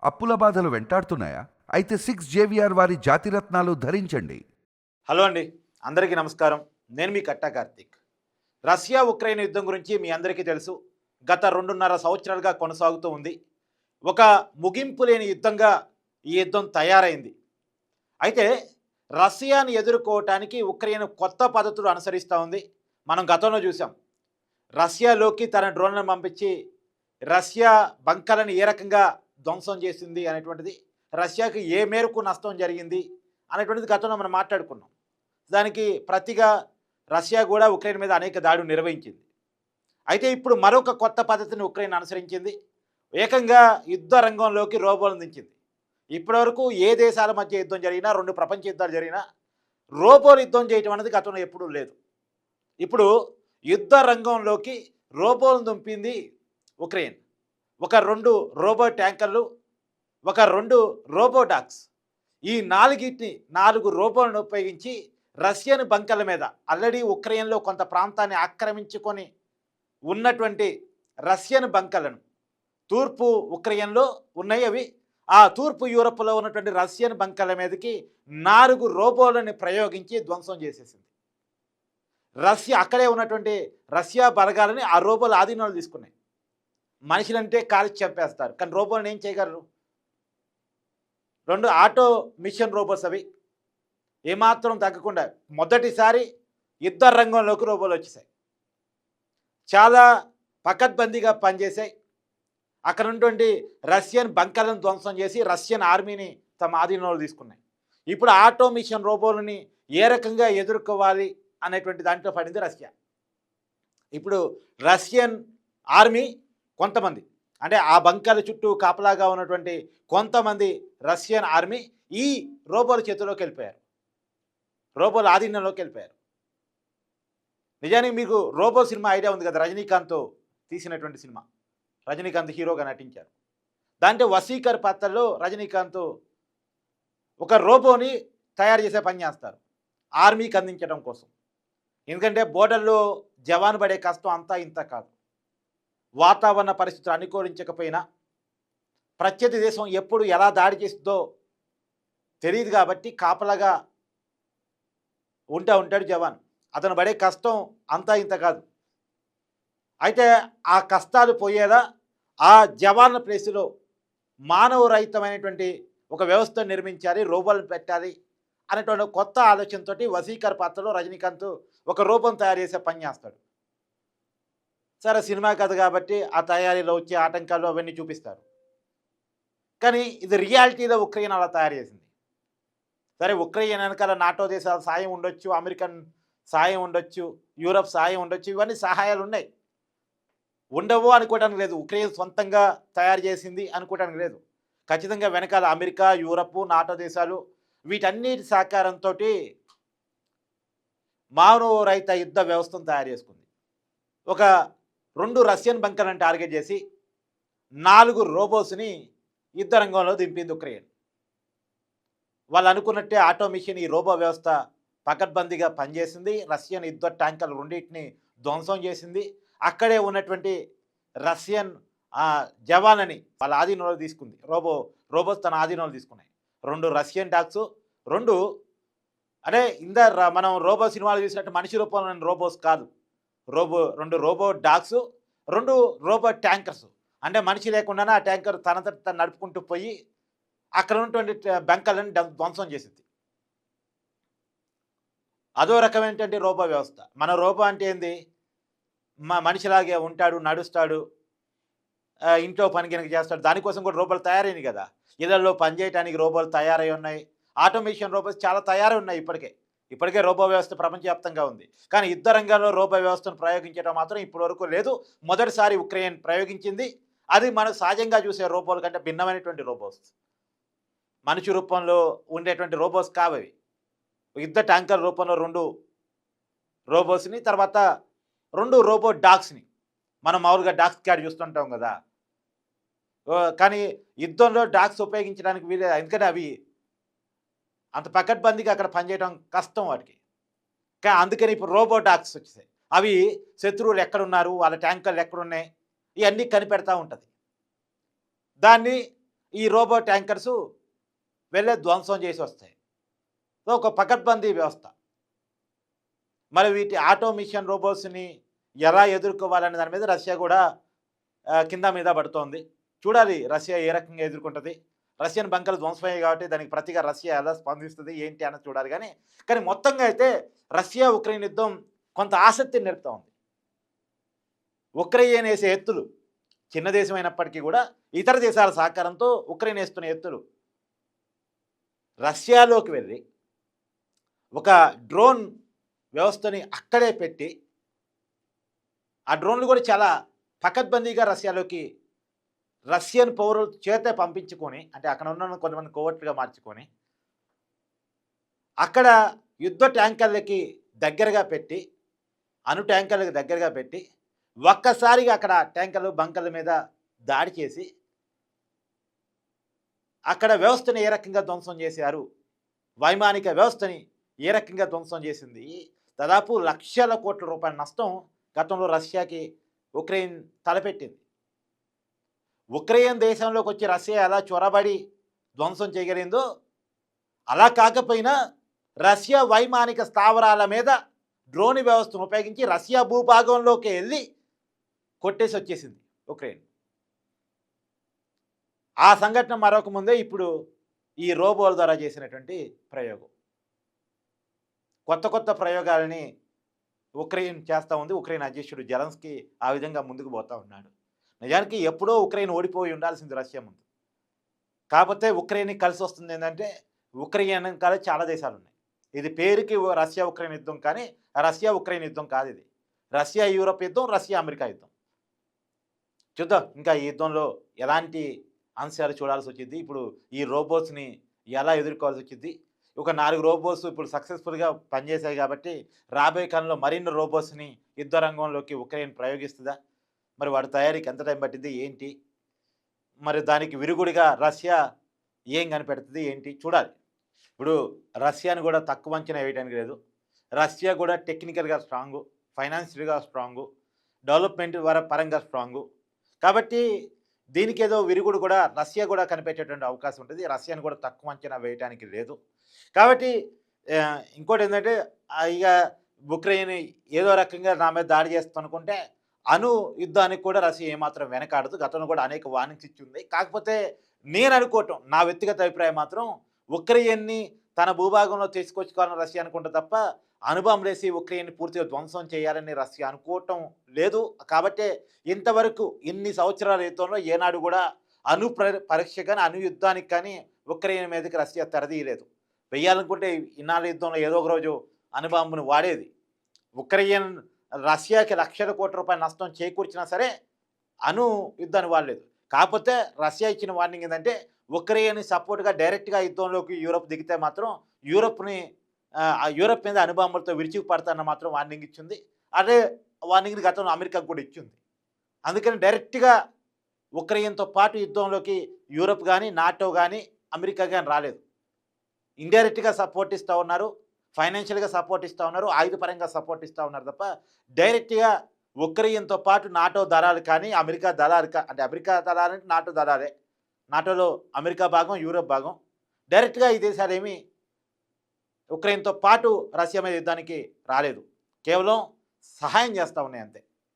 అప్పుల బాధలు వెంటాడుతున్నాయా? అయితే 6 JVR వారి జాతిరత్నాలు ధరించండి. హలో అండి, అందరికీ నమస్కారం. నేను మీ కట్టా కార్తీక్. రష్యా ఉక్రెయిన్ యుద్ధం గురించి మీ అందరికీ తెలుసు. గత 2.5 సంవత్సరాలుగా కొనసాగుతూ ఉంది. ఒక ముగింపు లేని యుద్ధంగా ఈ యుద్ధం తయారైంది. అయితే రష్యాని ఎదుర్కోవటానికి ఉక్రెయిన్ కొత్త పద్ధతులు అనుసరిస్తూ ఉంది. మనం గతంలో చూసాం. రష్యాలోకి తన డ్రోన్లను పంపించి రష్యా బంకర్లను ఏ రకంగా ధ్వంసం చేసింది అనేటువంటిది, రష్యాకి ఏ మేరకు నష్టం జరిగింది అనేటువంటిది గతంలో మనం మాట్లాడుకున్నాం. దానికి ప్రతిగా రష్యా కూడా ఉక్రెయిన్ మీద అనేక దాడులు నిర్వహించింది. అయితే ఇప్పుడు మరొక కొత్త పద్ధతిని ఉక్రెయిన్ అనుసరించింది. ఏకంగా యుద్ధ రంగంలోకి రోబోలను దించింది. ఇప్పటివరకు ఏ దేశాల మధ్య యుద్ధం జరిగినా, 2 ప్రపంచ యుద్ధాలు జరిగినా రోబోలు యుద్ధం చేయటం అనేది గతంలో ఎప్పుడూ లేదు. ఇప్పుడు యుద్ధ రంగంలోకి రోబోలను దింపింది ఉక్రెయిన్. ఒక 2 రోబో ట్యాంకర్లు, ఒక 2 రోబో డాగ్స్, ఈ 4 రోబోలను ఉపయోగించి రష్యన్ బంకర్ల మీద, ఆల్రెడీ ఉక్రెయిన్లో కొంత ప్రాంతాన్ని ఆక్రమించుకొని ఉన్నటువంటి రష్యన్ బంకర్లను, తూర్పు ఉక్రెయిన్లో ఉన్నాయి అవి, ఆ తూర్పు యూరప్లో ఉన్నటువంటి రష్యన్ బంకర్ల మీదకి 4 రోబోలను ప్రయోగించి ధ్వంసం చేసేసింది. రష్యా అక్కడే ఉన్నటువంటి రష్యా బలగాలని ఆ రోబోలు ఆధీనంలో తీసుకున్నాయి. మనుషులంటే కాల్చి చంపేస్తారు, కానీ రోబోలను ఏం చేయగలరు? 2 ఆటో మిషన్ రోబోస్ అవి, ఏమాత్రం తగ్గకుండా మొదటిసారి యుద్ధ రంగంలోకి రోబోలు వచ్చేసాయి. చాలా పకడ్బందీగా పనిచేసాయి. అక్కడ ఉన్నటువంటి రష్యన్ బంకర్లను ధ్వంసం చేసి రష్యన్ ఆర్మీని తమ ఆధీనంలో తీసుకున్నాయి. ఇప్పుడు ఆటో మిషన్ రోబోలని ఏ రకంగా ఎదుర్కోవాలి అనేటువంటి దాంట్లో పడింది రష్యా. ఇప్పుడు రష్యన్ ఆర్మీ కొంతమంది, అంటే ఆ బంకర్ల చుట్టూ కాపలాగా ఉన్నటువంటి కొంతమంది రష్యన్ ఆర్మీ ఈ రోబోల చేతిలోకి వెళ్ళిపోయారు, రోబోల ఆధీనంలోకి వెళ్ళిపోయారు. నిజానికి మీకు రోబో సినిమా ఐడియా ఉంది కదా, రజనీకాంత్తో తీసినటువంటి సినిమా. రజనీకాంత్ హీరోగా నటించారు. దాంట్లో వసీకర్ పాత్రలో రజనీకాంత్ ఒక రోబోని తయారు చేసే పని చేస్తారు ఆర్మీకి అందించడం కోసం. ఎందుకంటే బోర్డర్లో జవాన్ పడే కష్టం అంతా ఇంత కాదు. వాతావరణ పరిస్థితులు అనుకూలించకపోయినా, ప్రత్యర్థి దేశం ఎప్పుడు ఎలా దాడి చేస్తుందో తెలియదు కాబట్టి కాపలాగా ఉంటాడు జవాన్. అతను పడే కష్టం అంతా ఇంత కాదు. అయితే ఆ కష్టాలు పోయేలా ఆ జవాన్ల ప్లేసులో మానవ రహితమైనటువంటి ఒక వ్యవస్థను నిర్మించాలి, రోబోలను పెట్టాలి అనేటువంటి కొత్త ఆలోచనతో వసీకర్ పాత్రలో రజనీకాంత్ ఒక రోబోను తయారు చేసే పని చేస్తాడు. సరే, సినిమా కథ కాబట్టి ఆ తయారీలో వచ్చే ఆటంకాలు అవన్నీ చూపిస్తారు. కానీ ఇది రియాలిటీలో ఉక్రెయిన్ అలా తయారు చేసింది. సరే, ఉక్రెయిన్ వెనకాల నాటో దేశాల సాయం ఉండొచ్చు, అమెరికన్ సాయం ఉండొచ్చు, యూరప్ సాయం ఉండొచ్చు, ఇవన్నీ సహాయాలు ఉన్నాయి. ఉండవు అనుకోవడానికి లేదు. ఉక్రెయిన్ సొంతంగా తయారు చేసింది అనుకోవడానికి లేదు. ఖచ్చితంగా వెనకాల అమెరికా, యూరప్, నాటో దేశాలు వీటన్నిటి సహకారంతో మానవ రహిత యుద్ధ వ్యవస్థను తయారు చేసుకుంది. ఒక 2 రష్యన్ బంకర్లను టార్గెట్ చేసి 4 రోబోస్ని యుద్ధ రంగంలో దింపింది ఉక్రెయిన్. వాళ్ళు అనుకున్నట్టే ఆటో మిషన్ ఈ రోబో వ్యవస్థ పకడ్బందీగా పనిచేసింది. రష్యన్ యుద్ధ ట్యాంకర్లు 2టిని ధ్వంసం చేసింది. అక్కడే ఉన్నటువంటి రష్యన్ జవాన్లని వాళ్ళ ఆధీనంలో తీసుకుంది. రోబోస్ తన ఆధీనంలో తీసుకున్నాయి. 2 రష్యన్ డాగ్స్, 2 అంటే మనం రోబో సినిమాలు చూసినట్టు మనిషి రూపంలో రోబోస్ కాదు. 2 రోబో డాగ్స్, 2 రోబో ట్యాంకర్స్. అంటే మనిషి లేకుండానే ఆ ట్యాంకర్ తనంతట తను నడుపుకుంటూ పోయి అక్కడ ఉన్నటువంటి బంకర్లను ధ్వంసం చేసింది. అదో రకమైనటువంటి రోబో వ్యవస్థ. మన రోబో అంటే ఏంది? మనిషిలాగే ఉంటాడు, నడుస్తాడు, ఇంట్లో పని కనుక చేస్తాడు. దానికోసం కూడా రోబోలు తయారైనవి కదా. ఇళ్లలో పనిచేయడానికి రోబోలు తయారై ఉన్నాయి. ఆటోమేషన్ రోబోస్ చాలా తయారై ఉన్నాయి. ఇప్పటికే రోబో వ్యవస్థ ప్రపంచవ్యాప్తంగా ఉంది. కానీ యుద్ధ రంగంలో రోబో వ్యవస్థను ప్రయోగించడం మాత్రం ఇప్పటివరకు లేదు. మొదటిసారి ఉక్రెయిన్ ప్రయోగించింది. అది మనం సహజంగా చూసే రోబోల కంటే భిన్నమైనటువంటి రోబోస్, మనిషి రూపంలో ఉండేటువంటి రోబోస్ కావవి. యుద్ధ ట్యాంకర్ రూపంలో 2 రోబోస్ని, తర్వాత 2 రోబో డాగ్స్ని. మనం మామూలుగా డాగ్స్ క్యాడ్ చూస్తుంటాం కదా, కానీ యుద్ధంలో డాగ్స్ ఉపయోగించడానికి వీలే. ఎందుకంటే అవి అంత పకడ్బందీగా అక్కడ పనిచేయడం కష్టం వాటికి. అందుకని ఇప్పుడు రోబో డాగ్స్ వచ్చేసాయి. అవి శత్రువులు ఎక్కడున్నారు, వాళ్ళ ట్యాంకర్లు ఎక్కడున్నాయి, ఇవన్నీ కనిపెడతా ఉంటుంది. దాన్ని ఈ రోబో ట్యాంకర్సు వెళ్ళే ధ్వంసం చేసి వస్తాయి. సో ఒక పకడ్బందీ వ్యవస్థ. మరి వీటి ఆటోమిషన్ రోబోట్స్ని ఎలా ఎదుర్కోవాలనే దాని మీద రష్యా కూడా కింద మీద పడుతోంది. చూడాలి రష్యా ఏ రకంగా ఎదుర్కొంటుంది. రష్యన్ బంకర్లు ధ్వంసమయ్యాయి కాబట్టి దానికి ప్రతిగా రష్యా ఎలా స్పందిస్తుంది ఏంటి అన్నది చూడాలి. కానీ మొత్తంగా అయితే రష్యా ఉక్రెయిన్ యుద్ధం కొంత ఆసక్తిని నిలుపుతూ ఉంది. ఉక్రెయిన్ వేసే ఎత్తులు చిన్న దేశం అయినప్పటికీ కూడా ఇతర దేశాల సహకారంతో ఉక్రెయిన్ వేస్తున్న ఎత్తులు రష్యాలోకి వెళ్ళి ఒక డ్రోన్ వ్యవస్థని అక్కడే పెట్టి ఆ డ్రోన్లు కూడా చాలా పకడ్బందీగా రష్యాలోకి రష్యన్ పౌరుల చేతే పంపించుకొని, అంటే అక్కడ ఉన్న కొంతమంది కోవర్ట్లుగా మార్చుకొని అక్కడ యుద్ధ ట్యాంకర్లకి దగ్గరగా పెట్టి, అణు ట్యాంకర్లకు దగ్గరగా పెట్టి ఒక్కసారిగా అక్కడ ట్యాంకర్లు బంకర్ల మీద దాడి చేసి అక్కడ వ్యవస్థని ఏ రకంగా ధ్వంసం చేశారు, వైమానిక వ్యవస్థని ఏ రకంగా ధ్వంసం చేసింది. దాదాపు లక్షల కోట్ల రూపాయల నష్టం గతంలో రష్యాకి ఉక్రెయిన్ తలపెట్టింది. ఉక్రెయిన్ దేశంలోకి వచ్చి రష్యా ఎలా చొరబడి ధ్వంసం చేయగలిగిందో అలా కాకపోయినా రష్యా వైమానిక స్థావరాల మీద డ్రోన్ వ్యవస్థను ఉపయోగించి రష్యా భూభాగంలోకి వెళ్ళి కొట్టేసి వచ్చేసింది ఉక్రెయిన్. ఆ సంఘటన మరొక ముందే ఇప్పుడు ఈ రోబోల ద్వారా చేసినటువంటి ప్రయోగం. కొత్త కొత్త ప్రయోగాలని ఉక్రెయిన్ చేస్తూ ఉంది. ఉక్రెయిన్ అధ్యక్షుడు జెలెన్స్కీ ఆ విధంగా ముందుకు పోతూ ఉన్నాడు. నిజానికి ఎప్పుడో ఉక్రెయిన్ ఓడిపోయి ఉండాల్సింది రష్యా ముందు. కాకపోతే ఉక్రెయిన్కి కలిసి వస్తుంది ఏంటంటే ఉక్రెయిన్ కాదు చాలా దేశాలు ఉన్నాయి. ఇది పేరుకి రష్యా ఉక్రెయిన్ యుద్ధం, కానీ రష్యా ఉక్రెయిన్ యుద్ధం కాదు ఇది. రష్యా యూరోప్ యుద్ధం, రష్యా అమెరికా యుద్ధం. చూద్దాం ఇంకా ఈ యుద్ధంలో ఎలాంటి అంశాలు చూడాల్సి వచ్చింది. ఇప్పుడు ఈ రోబోట్స్ని ఎలా ఎదుర్కోవాల్సి వచ్చింది. ఒక 4 రోబోట్స్ ఇప్పుడు సక్సెస్ఫుల్గా పనిచేశాయి కాబట్టి రాబోయే కాలంలో మరిన్ని రోబోట్స్ని యుద్ధ రంగంలోకి ఉక్రెయిన్ ప్రయోగిస్తుందా, మరి వాటి తయారీకి ఎంత టైం పట్టింది ఏంటి, మరి దానికి విరుగుడిగా రష్యా ఏం కనిపెడుతుంది ఏంటి చూడాలి. ఇప్పుడు రష్యాని కూడా తక్కువ అంచనా వేయడానికి లేదు. రష్యా కూడా టెక్నికల్గా స్ట్రాంగు, ఫైనాన్షియల్గా స్ట్రాంగు, డెవలప్మెంట్ పరంగా స్ట్రాంగు. కాబట్టి దీనికి ఏదో విరుగుడు కూడా రష్యా కూడా కనిపెట్టేటువంటి అవకాశం ఉంటుంది. రష్యాని కూడా తక్కువ అంచనా వేయడానికి లేదు. కాబట్టి ఇంకోటి ఏంటంటే ఇక ఉక్రెయిన్ ఏదో రకంగా నా మీద దాడి చేస్తుంది అనుకుంటే అణు యుద్ధానికి కూడా రష్యా ఏమాత్రం వెనకాడదు. గతంలో కూడా అనేక వార్నింగ్స్ ఇచ్చింది. కాకపోతే నేను అనుకోవటం, నా వ్యక్తిగత అభిప్రాయం మాత్రం ఉక్రెయిన్ని తన భూభాగంలో తీసుకొచ్చుకోవాలని రష్యా అనుకుంటే తప్ప అణుబాంబులేసి ఉక్రెయిన్ని పూర్తిగా ధ్వంసం చేయాలని రష్యా అనుకోవటం లేదు. కాబట్టే ఇంతవరకు ఇన్ని సంవత్సరాల యుద్ధంలో ఏనాడు కూడా పరీక్ష కానీ అణు యుద్ధానికి కానీ ఉక్రెయిన్ మీదకి రష్యా తెరదీయలేదు. వెయ్యాలనుకుంటే ఇన్నాళ్ళ యుద్ధంలో ఏదో ఒక రోజు అణుబాంబును వాడేది. ఉక్రెయిన్ రష్యాకి లక్షల కోట్ల రూపాయల నష్టం చేకూర్చినా సరే అణు యుద్ధాన్ని వాడలేదు. కాకపోతే రష్యా ఇచ్చిన వార్నింగ్ ఏంటంటే ఉక్రెయిన్ సపోర్ట్గా డైరెక్ట్గా యుద్ధంలోకి యూరోప్ దిగితే మాత్రం యూరోప్ మీద అణుబాంబులతో విరుచుకుపడతానని మాత్రం వార్నింగ్ ఇచ్చింది. అదే వార్నింగ్ని గతంలో అమెరికాకు కూడా ఇచ్చింది. అందుకని డైరెక్ట్గా ఉక్రెయిన్తో పాటు యుద్ధంలోకి యూరోప్ కానీ నాటో కానీ అమెరికా కానీ రాలేదు. ఇండైరెక్ట్గా సపోర్ట్ ఇస్తూ ఉన్నారు, ఫైనాన్షియల్గా సపోర్ట్ ఇస్తూ ఉన్నారు, ఆయుధపరంగా సపోర్ట్ ఇస్తూ ఉన్నారు తప్ప డైరెక్ట్గా ఉక్రెయిన్తో పాటు నాటో దళాలు కానీ అమెరికా దళాలు అంటే అమెరికా దళాలంటే నాటో దళాలే, నాటోలో అమెరికా భాగం యూరోప్ భాగం, డైరెక్ట్గా ఈ దేశాలు ఏమీ ఉక్రెయిన్తో పాటు రష్యా మీద యుద్ధానికి రాలేదు. కేవలం సహాయం చేస్తూ ఉన్నాయి అంతే.